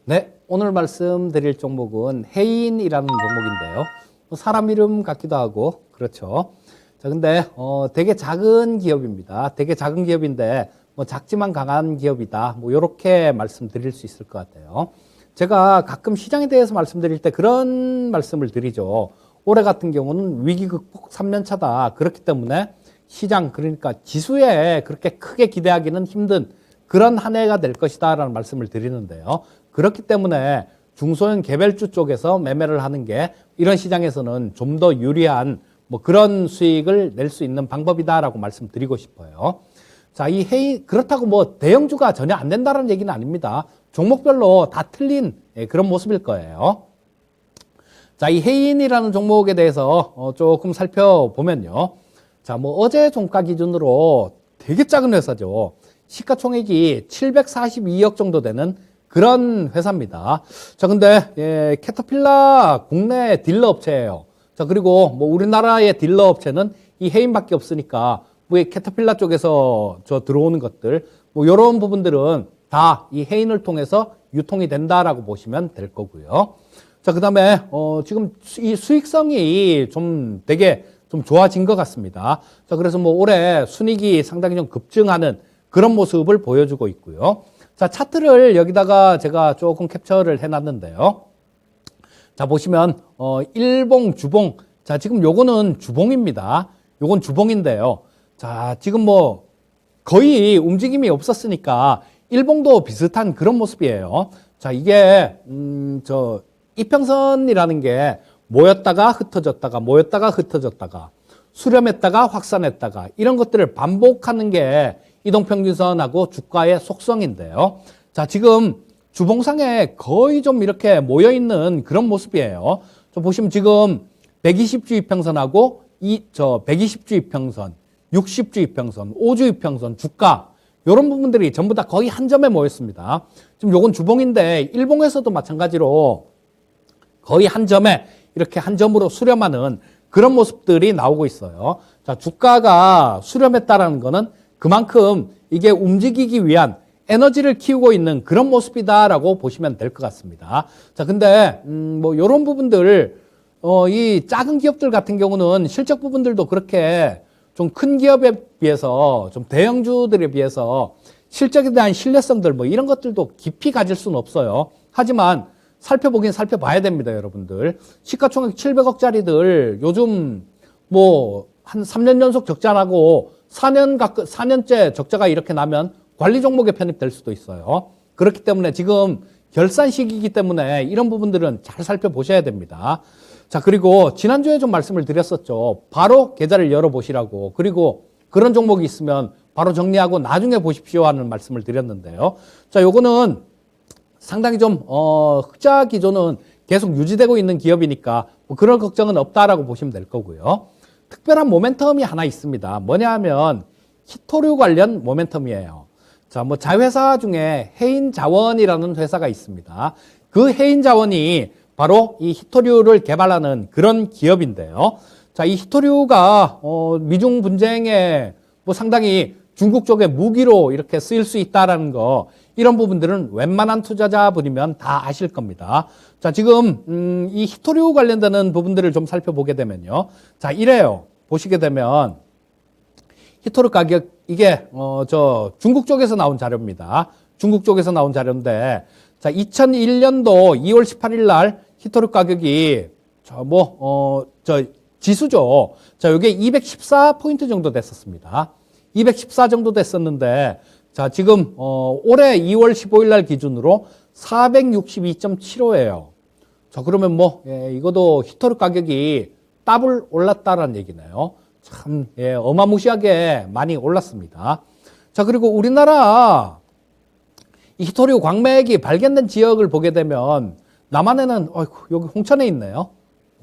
네, 오늘 말씀드릴 종목은 해인이라는 종목인데요. 사람 이름 같기도 하고 그렇죠. 자, 근데 되게 작은 기업입니다. 되게 작은 기업인데 작지만 강한 기업이다. 이렇게 말씀드릴 수 있을 것 같아요. 제가 가끔 시장에 대해서 말씀드릴 때 그런 말씀을 드리죠. 올해 같은 경우는 위기 극복 3년차다. 그렇기 때문에 시장, 그러니까 지수에 그렇게 크게 기대하기는 힘든 그런 한 해가 될 것이다 라는 말씀을 드리는데요. 그렇기 때문에 중소형 개별주 쪽에서 매매를 하는 게 이런 시장에서는 좀 더 유리한 그런 수익을 낼 수 있는 방법이다라고 말씀드리고 싶어요. 자, 이 해인, 그렇다고 대형주가 전혀 안 된다는 얘기는 아닙니다. 종목별로 다 틀린 그런 모습일 거예요. 자, 이 해인이라는 종목에 대해서 조금 살펴보면요. 자, 어제 종가 기준으로 되게 작은 회사죠. 시가총액이 742억 정도 되는 그런 회사입니다. 자, 근데 캐터필라 국내 딜러 업체예요. 자, 그리고 우리나라의 딜러 업체는 이 해인밖에 없으니까 캐터필라 쪽에서 들어오는 것들 이런 부분들은 다 이 해인을 통해서 유통이 된다라고 보시면 될 거고요. 자, 그다음에 지금 이 수익성이 좀 되게 좀 좋아진 것 같습니다. 자, 그래서 올해 순이익이 상당히 좀 급증하는 그런 모습을 보여주고 있고요. 자, 차트를 여기다가 제가 조금 캡처를 해놨는데요. 자, 보시면 일봉, 주봉. 자, 지금 요거는 주봉입니다. 요건 주봉인데요. 자, 지금 거의 움직임이 없었으니까 일봉도 비슷한 그런 모습이에요. 자, 이게 이평선이라는 게 모였다가 흩어졌다가 모였다가 흩어졌다가 수렴했다가 확산했다가 이런 것들을 반복하는 게 이동평균선하고 주가의 속성인데요. 자, 지금 주봉상에 거의 좀 이렇게 모여있는 그런 모습이에요. 보시면 지금 120주 이평선하고 120주 이평선, 60주 이평선, 5주 이평선, 주가 이런 부분들이 전부 다 거의 한 점에 모였습니다. 지금 요건 주봉인데 일봉에서도 마찬가지로 거의 한 점에 이렇게 한 점으로 수렴하는 그런 모습들이 나오고 있어요. 자, 주가가 수렴했다라는 거는 그만큼 이게 움직이기 위한 에너지를 키우고 있는 그런 모습이다라고 보시면 될 것 같습니다. 자, 근데 요런 부분들 이 작은 기업들 같은 경우는 실적 부분들도 그렇게 좀 큰 기업에 비해서 좀 대형주들에 비해서 실적에 대한 신뢰성들 이런 것들도 깊이 가질 수는 없어요. 하지만 살펴보긴 살펴봐야 됩니다, 여러분들. 시가총액 700억짜리들 요즘 한 3년 연속 적자 나고 4년째 적자가 이렇게 나면 관리 종목에 편입될 수도 있어요. 그렇기 때문에 지금 결산 시기이기 때문에 이런 부분들은 잘 살펴보셔야 됩니다. 자, 그리고 지난주에 좀 말씀을 드렸었죠. 바로 계좌를 열어보시라고. 그리고 그런 종목이 있으면 바로 정리하고 나중에 보십시오 하는 말씀을 드렸는데요. 자, 요거는 상당히 좀 흑자 기조는 계속 유지되고 있는 기업이니까 그런 걱정은 없다라고 보시면 될 거고요. 특별한 모멘텀이 하나 있습니다. 뭐냐 하면 히토류 관련 모멘텀이에요. 자, 자회사 중에 해인자원이라는 회사가 있습니다. 그 해인자원이 바로 이 히토류를 개발하는 그런 기업인데요. 자, 이 히토류가 미중 분쟁에 상당히 중국 쪽의 무기로 이렇게 쓰일 수 있다라는 거, 이런 부분들은 웬만한 투자자분이면 다 아실 겁니다. 자, 지금 이 히토류 관련되는 부분들을 좀 살펴보게 되면요. 자, 이래요. 보시게 되면 히토류 가격, 이게 중국 쪽에서 나온 자료입니다. 중국 쪽에서 나온 자료인데, 자, 2001년도 2월 18일 날 히토류 가격이 지수죠. 자, 이게 214포인트 정도 됐었습니다. 214 정도 됐었는데, 자, 지금 올해 2월 15일 날 기준으로 462.75예요. 자, 그러면 이것도 히토류 가격이 더블 올랐다라는 얘기네요. 참 어마무시하게 많이 올랐습니다. 자, 그리고 우리나라 이 히토류 광맥이 발견된 지역을 보게 되면 남한에는 여기 홍천에 있네요.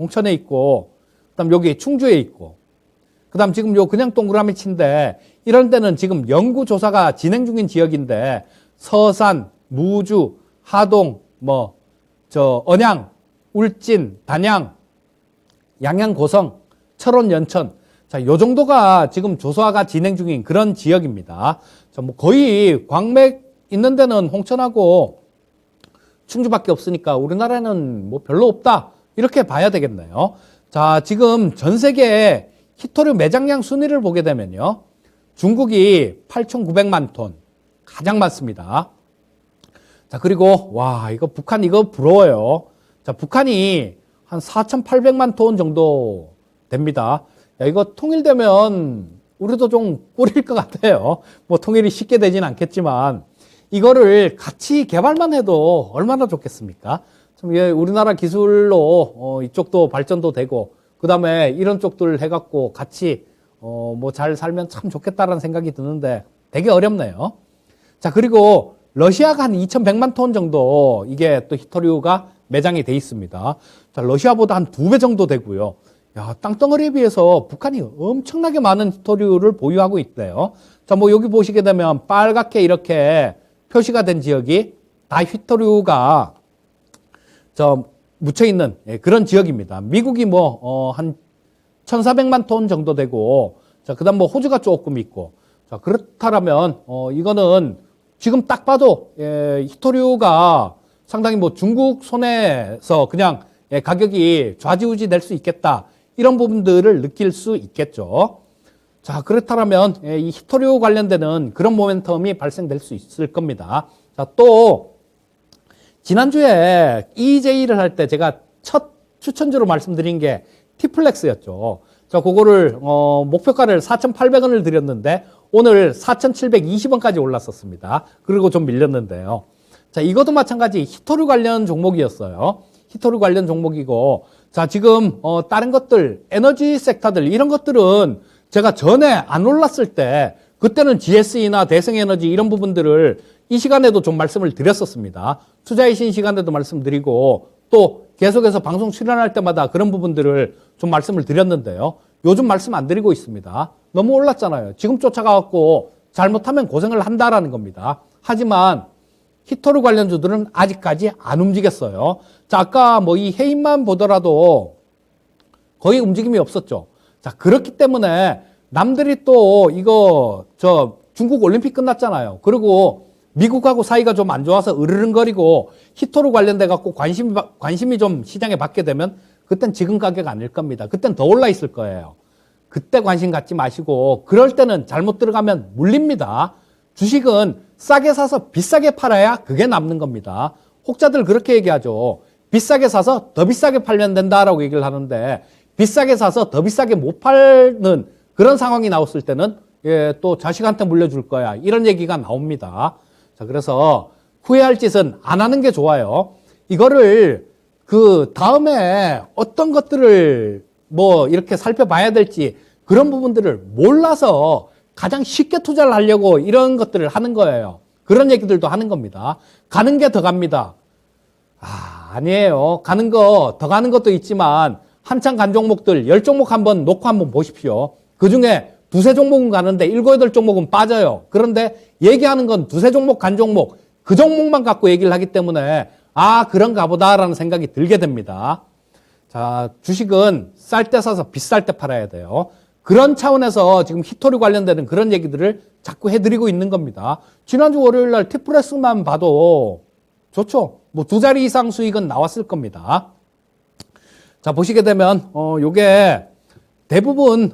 홍천에 있고, 그다음 여기 충주에 있고, 그다음 지금 그냥 동그라미 친데 이런 데는 지금 연구 조사가 진행 중인 지역인데 서산, 무주, 하동, 언양, 울진, 단양, 양양, 고성, 철원, 연천. 자, 요 정도가 지금 조사가 진행 중인 그런 지역입니다. 자, 거의 광맥 있는 데는 홍천하고 충주밖에 없으니까 우리나라에는 뭐 별로 없다. 이렇게 봐야 되겠네요. 자, 지금 전 세계 히토류 매장량 순위를 보게 되면요. 중국이 8,900만 톤. 가장 많습니다. 자, 그리고, 와, 이거 북한 이거 부러워요. 자, 북한이 한 4,800만 톤 정도 됩니다. 야, 이거 통일되면 우리도 좀 꿀일 것 같아요. 뭐 통일이 쉽게 되진 않겠지만, 이거를 같이 개발만 해도 얼마나 좋겠습니까? 참, 예, 우리나라 기술로, 이쪽도 발전도 되고, 그 다음에 이런 쪽들 해갖고 같이, 뭐 잘 살면 참 좋겠다라는 생각이 드는데 되게 어렵네요. 자, 그리고 러시아가 한 2,100만 톤 정도 이게 또 히토류가 매장이 돼 있습니다. 자, 러시아보다 한 2배 정도 되고요. 야, 땅덩어리에 비해서 북한이 엄청나게 많은 히토류를 보유하고 있대요. 자, 뭐 여기 보시게 되면 빨갛게 이렇게 표시가 된 지역이 다 히토류가 묻혀 있는 그런 지역입니다. 미국이 한 1,400만 톤 정도 되고, 자, 그 다음 뭐 호주가 조금 있고, 자, 그렇다면, 이거는 지금 딱 봐도, 히토류가 상당히 뭐 중국 손에서 그냥 가격이 좌지우지 될 수 있겠다. 이런 부분들을 느낄 수 있겠죠. 자, 그렇다면 이 히토류 관련되는 그런 모멘텀이 발생될 수 있을 겁니다. 자, 또, 지난주에 EJ를 할 때 제가 첫 추천주로 말씀드린 게 T플렉스였죠. 자, 그거를, 목표가를 4,800원을 드렸는데, 오늘 4,720원까지 올랐었습니다. 그리고 좀 밀렸는데요. 자, 이것도 마찬가지 히토류 관련 종목이었어요. 히토류 관련 종목이고, 자, 지금, 다른 것들, 에너지 섹터들, 이런 것들은 제가 전에 안 올랐을 때, 그때는 GSE나 대성에너지 이런 부분들을 이 시간에도 좀 말씀을 드렸었습니다. 투자의 신 시간에도 말씀드리고, 또 계속해서 방송 출연할 때마다 그런 부분들을 좀 말씀을 드렸는데요. 요즘 말씀 안 드리고 있습니다. 너무 올랐잖아요. 지금 쫓아가갖고 잘못하면 고생을 한다라는 겁니다. 하지만 히토류 관련주들은 아직까지 안 움직였어요. 자, 아까 뭐 이 해임만 보더라도 거의 움직임이 없었죠. 자, 그렇기 때문에 남들이 또 이거 중국 올림픽 끝났잖아요. 그리고 미국하고 사이가 좀 안 좋아서 으르렁거리고 히토류 관련돼 갖고 관심이 좀 시장에 받게 되면 그땐 지금 가격 아닐 겁니다. 그땐 더 올라 있을 거예요. 그때 관심 갖지 마시고 그럴 때는 잘못 들어가면 물립니다. 주식은 싸게 사서 비싸게 팔아야 그게 남는 겁니다. 혹자들 그렇게 얘기하죠. 비싸게 사서 더 비싸게 팔면 된다라고 얘기를 하는데 비싸게 사서 더 비싸게 못 팔는 그런 상황이 나왔을 때는 또 자식한테 물려줄 거야. 이런 얘기가 나옵니다. 자, 그래서 후회할 짓은 안 하는 게 좋아요. 이거를 그 다음에 어떤 것들을 뭐 이렇게 살펴봐야 될지 그런 부분들을 몰라서 가장 쉽게 투자를 하려고 이런 것들을 하는 거예요. 그런 얘기들도 하는 겁니다. 가는 게 더 갑니다. 아니에요. 더 가는 것도 있지만 한창 간 종목들 10종목 한번 놓고 한번 보십시오. 그 중에 두세 종목은 가는데 7, 8종목은 빠져요. 그런데 얘기하는 건 두세 종목 간 종목, 그 종목만 갖고 얘기를 하기 때문에 그런가 보다라는 생각이 들게 됩니다. 자, 주식은 쌀 때 사서 비쌀 때 팔아야 돼요. 그런 차원에서 지금 히토류 관련되는 그런 얘기들을 자꾸 해드리고 있는 겁니다. 지난주 월요일 날 T플렉스만 봐도 좋죠. 뭐 2자리 이상 수익은 나왔을 겁니다. 자, 보시게 되면, 요게 대부분,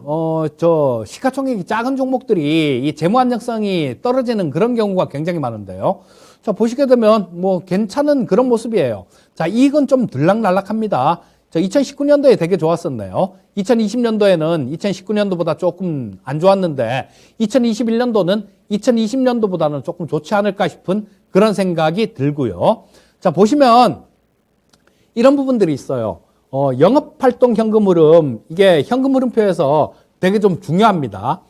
시가총액이 작은 종목들이 이 재무 안정성이 떨어지는 그런 경우가 굉장히 많은데요. 자, 보시게 되면 뭐 괜찮은 그런 모습이에요. 자, 이익은 좀 들락날락합니다. 자, 2019년도에 되게 좋았었네요. 2020년도에는 2019년도보다 조금 안 좋았는데 2021년도는 2020년도보다는 조금 좋지 않을까 싶은 그런 생각이 들고요. 자, 보시면 이런 부분들이 있어요. 영업활동 현금 흐름, 이게 현금 흐름표에서 되게 좀 중요합니다.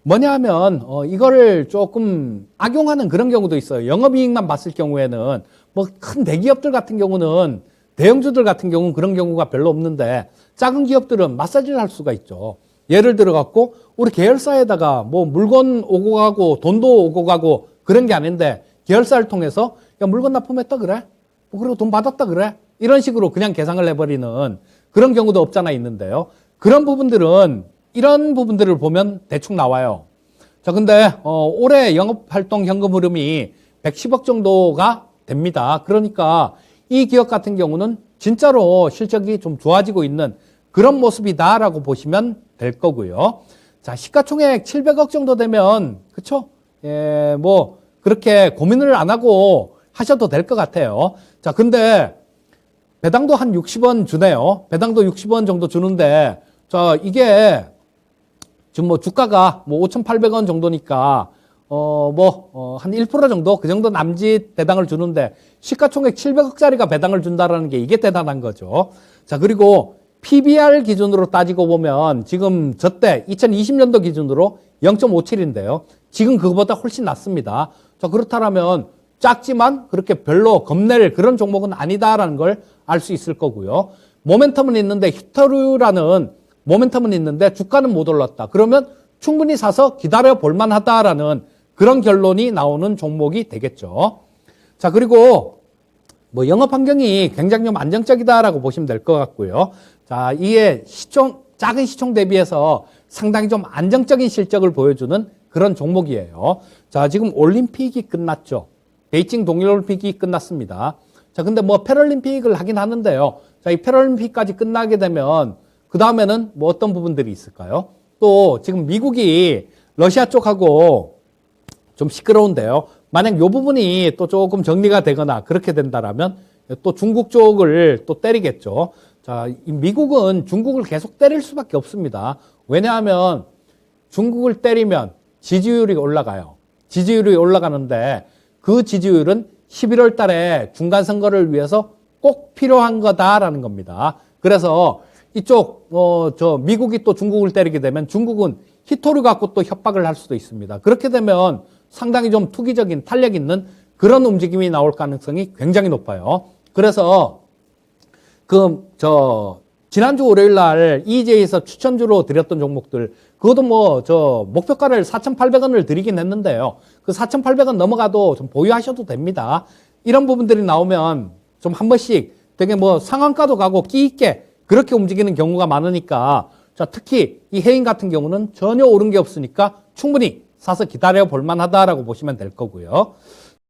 뭐냐 하면, 이거를 조금 악용하는 그런 경우도 있어요. 영업이익만 봤을 경우에는, 뭐 큰 대기업들 같은 경우는, 대형주들 같은 경우는 그런 경우가 별로 없는데, 작은 기업들은 마사지를 할 수가 있죠. 예를 들어 갖고, 우리 계열사에다가 뭐 물건 오고 가고, 돈도 오고 가고, 그런 게 아닌데, 계열사를 통해서, 야, 물건 납품했다 그래? 뭐 그리고 돈 받았다 그래? 이런 식으로 그냥 계상을 해버리는 그런 경우도 없잖아 있는데요. 그런 부분들은 이런 부분들을 보면 대충 나와요. 자, 근데 올해 영업활동 현금 흐름이 110억 정도가 됩니다. 그러니까 이 기업 같은 경우는 진짜로 실적이 좀 좋아지고 있는 그런 모습이다라고 보시면 될 거고요. 자, 시가총액 700억 정도 되면, 그쵸? 예, 뭐, 그렇게 고민을 안 하고 하셔도 될 것 같아요. 자, 근데 배당도 한 60원 주네요. 배당도 60원 정도 주는데, 자, 이게 지금 뭐 주가가 뭐 5,800원 정도니까, 한 1% 정도? 그 정도 남짓 배당을 주는데, 시가총액 700억짜리가 배당을 준다라는 게 이게 대단한 거죠. 자, 그리고 PBR 기준으로 따지고 보면 지금 저때 2020년도 기준으로 0.57인데요. 지금 그거보다 훨씬 낮습니다. 자, 그렇다면 작지만 그렇게 별로 겁낼 그런 종목은 아니다라는 걸 알 수 있을 거고요. 모멘텀은 있는데 히토류라는 모멘텀은 있는데 주가는 못 올랐다. 그러면 충분히 사서 기다려 볼 만하다라는 그런 결론이 나오는 종목이 되겠죠. 자, 그리고 뭐 영업 환경이 굉장히 좀 안정적이다라고 보시면 될 것 같고요. 자, 이게 작은 시총 대비해서 상당히 좀 안정적인 실적을 보여주는 그런 종목이에요. 자, 지금 올림픽이 끝났죠. 베이징 동계올림픽이 끝났습니다. 자, 근데 뭐 패럴림픽을 하긴 하는데요. 자, 이 패럴림픽까지 끝나게 되면 그 다음에는 뭐 어떤 부분들이 있을까요? 또 지금 미국이 러시아 쪽하고 좀 시끄러운데요. 만약 이 부분이 또 조금 정리가 되거나 그렇게 된다라면 또 중국 쪽을 또 때리겠죠. 자, 이 미국은 중국을 계속 때릴 수밖에 없습니다. 왜냐하면 중국을 때리면 지지율이 올라가요. 지지율이 올라가는데 그 지지율은 11월 달에 중간선거를 위해서 꼭 필요한 거다라는 겁니다. 그래서 이쪽, 미국이 또 중국을 때리게 되면 중국은 히토류 갖고 또 협박을 할 수도 있습니다. 그렇게 되면 상당히 좀 투기적인 탄력 있는 그런 움직임이 나올 가능성이 굉장히 높아요. 그래서 지난주 월요일 날 EJ에서 추천주로 드렸던 종목들, 그것도 목표가를 4,800원을 드리긴 했는데요. 그 4,800원 넘어가도 좀 보유하셔도 됩니다. 이런 부분들이 나오면 좀 한 번씩 되게 상한가도 가고 끼 있게 그렇게 움직이는 경우가 많으니까, 자, 특히 이 해인 같은 경우는 전혀 오른 게 없으니까 충분히 사서 기다려 볼 만하다라고 보시면 될 거고요.